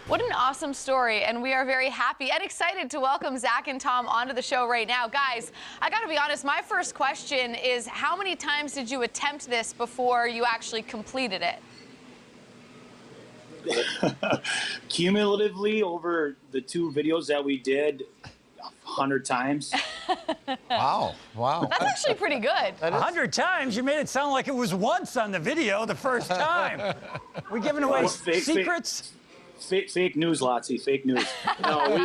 What an awesome story, and we are very happy and excited to welcome Zach and Tom onto the show right now. Guys, I gotta be honest, my first question is, how many times did you attempt this before you actually completed it? Cumulatively, over the 2 videos that we did, 100 times. Wow. That's actually pretty good. 100 times? You made it sound like it was once on the video the first time. We giving away secrets? Fake news, Lotzie. Fake news. No,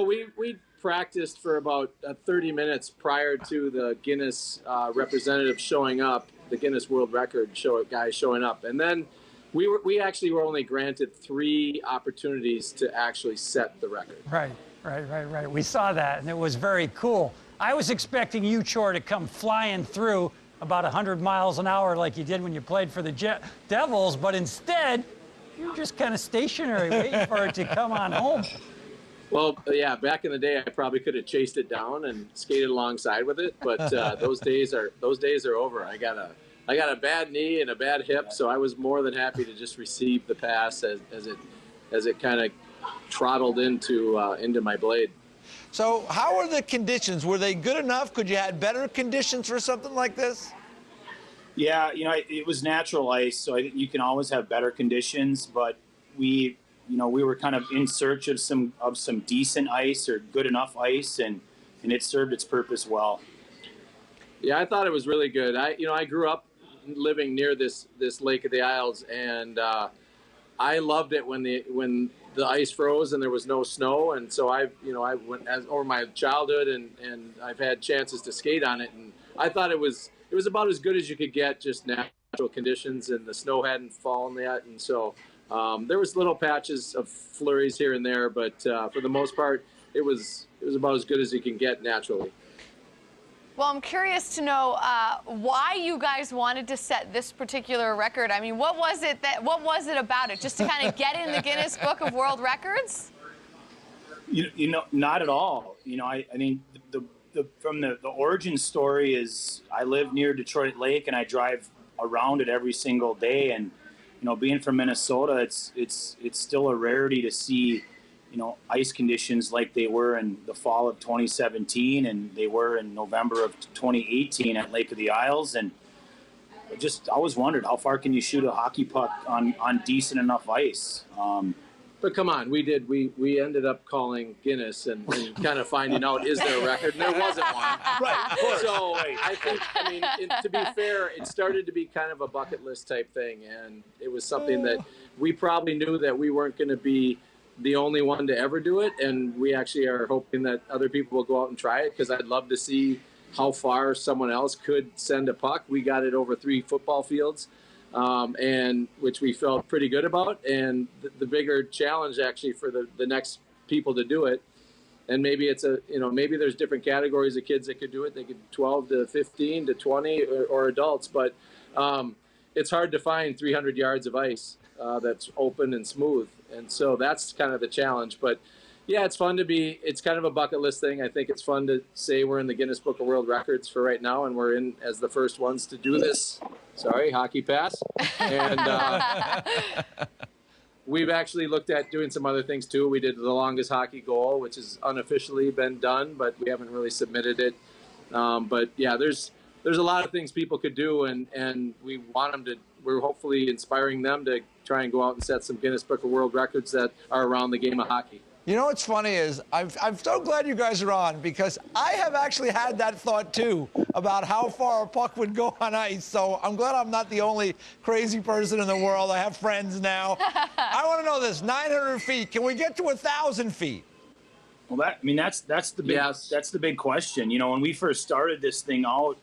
we practiced for about 30 minutes prior to the Guinness representative showing up, the Guinness World Record guy showing up, and then we actually were only granted 3 opportunities to actually set the record. Right. We saw that, and it was very cool. I was expecting you, Chor, to come flying through about 100 miles an hour like you did when you played for the Devils, but instead, you're just kind of stationary, waiting for it to come on home. Well, yeah, back in the day, I probably could have chased it down and skated alongside with it, but those days are over. I got a bad knee and a bad hip, so I was more than happy to just receive the pass as it kind of trottled into my blade. So how are the conditions? Were they good enough? Could you have better conditions for something like this? Yeah, it was natural ice, so I think you can always have better conditions, but we were kind of in search of some decent ice or good enough ice, and it served its purpose well. Yeah, I thought it was really good. I grew up living near this Lake of the Isles, and I loved it when the ice froze and there was no snow, and so I went over my childhood, and I've had chances to skate on it, and I thought it was about as good as you could get, just natural conditions, and the snow hadn't fallen yet, and so there was little patches of flurries here and there, but for the most part, it was about as good as you can get naturally. Well, I'm curious to know why you guys wanted to set this particular record. I mean, what was it about it? Just to kind of get in the Guinness Book of World Records? Not at all. I mean, the origin story is I live near Detroit Lake, and I drive around it every single day. And being from Minnesota, it's still a rarity to see ice conditions like they were in the fall of 2017 and they were in November of 2018 at Lake of the Isles. And I just always wondered, how far can you shoot a hockey puck on decent enough ice? But come on, we ended up calling Guinness and kind of finding out, is there a record? And there wasn't one. Right. So I think, to be fair, it started to be kind of a bucket list type thing, and it was something that we probably knew that we weren't going to be the only one to ever do it, and we actually are hoping that other people will go out and try it, because I'd love to see how far someone else could send a puck. We got it over 3 football fields, and which we felt pretty good about. And the bigger challenge actually for the next people to do it, and maybe it's maybe there's different categories of kids that could do it. They could 12 to 15 to 20 or adults, but it's hard to find 300 yards of ice that's open and smooth. And so that's kind of the challenge. But yeah, it's kind of a bucket list thing. I think it's fun to say we're in the Guinness Book of World Records for right now, and we're in as the first ones to do this. Sorry, hockey pass. And we've actually looked at doing some other things too. We did the longest hockey goal, which has unofficially been done, but we haven't really submitted it. But yeah, there's a lot of things people could do, and we want them to. We're hopefully inspiring them to try and go out and set some Guinness Book of World Records that are around the game of hockey. What's funny is I'm so glad you guys are on, because I have actually had that thought too about how far a puck would go on ice. So I'm glad I'm not the only crazy person in the world. I have friends now. I want to know this: 900 feet. Can we get to 1,000 feet? Well, that's the big that's the big question. When we first started this thing out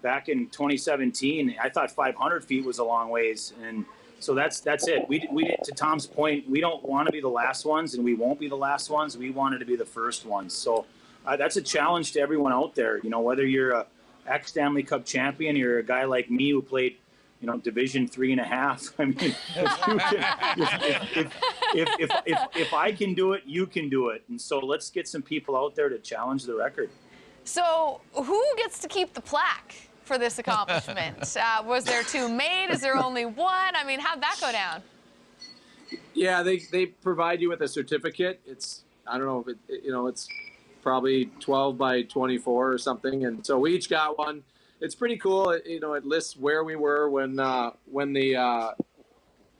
back in 2017, I thought 500 feet was a long ways, and so that's it. We to Tom's point, we don't want to be the last ones, and we won't be the last ones. We wanted to be the first ones. So that's a challenge to everyone out there. Whether you're a ex-Stanley Cup champion, you're a guy like me who played, Division 3.5. I mean, if I can do it, you can do it. And so let's get some people out there to challenge the record. So who gets to keep the plaque for this accomplishment? Was there 2 made? Is there only 1? I mean, how'd that go down? Yeah, they provide you with a certificate. It's, I don't know if it's probably 12 by 24 or something, and so we each got one. It's pretty cool. It lists where we were when the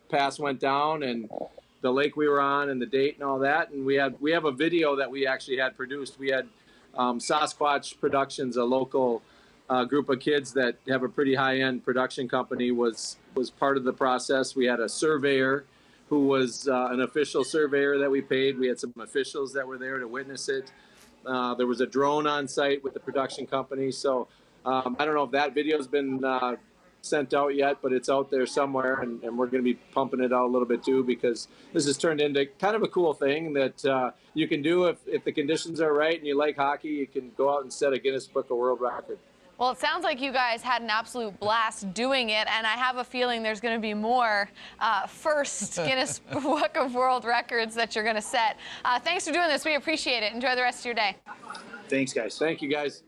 pass went down and the lake we were on and the date and all that. And we have a video that we actually had produced. We had Sasquatch Productions, a local group of kids that have a pretty high-end production company, was part of the process. We had a surveyor who was an official surveyor that we paid. We had some officials that were there to witness it. There was a drone on site with the production company. So I don't know if that video's been sent out yet, but it's out there somewhere, and we're going to be pumping it out a little bit too, because this has turned into kind of a cool thing that you can do if the conditions are right and you like hockey. You can go out and set a Guinness Book of World Record. Well, it sounds like you guys had an absolute blast doing it, and I have a feeling there's going to be more first Guinness Book of World Records that you're going to set. Thanks for doing this. We appreciate it. Enjoy the rest of your day. Thanks, guys. Thank you, guys.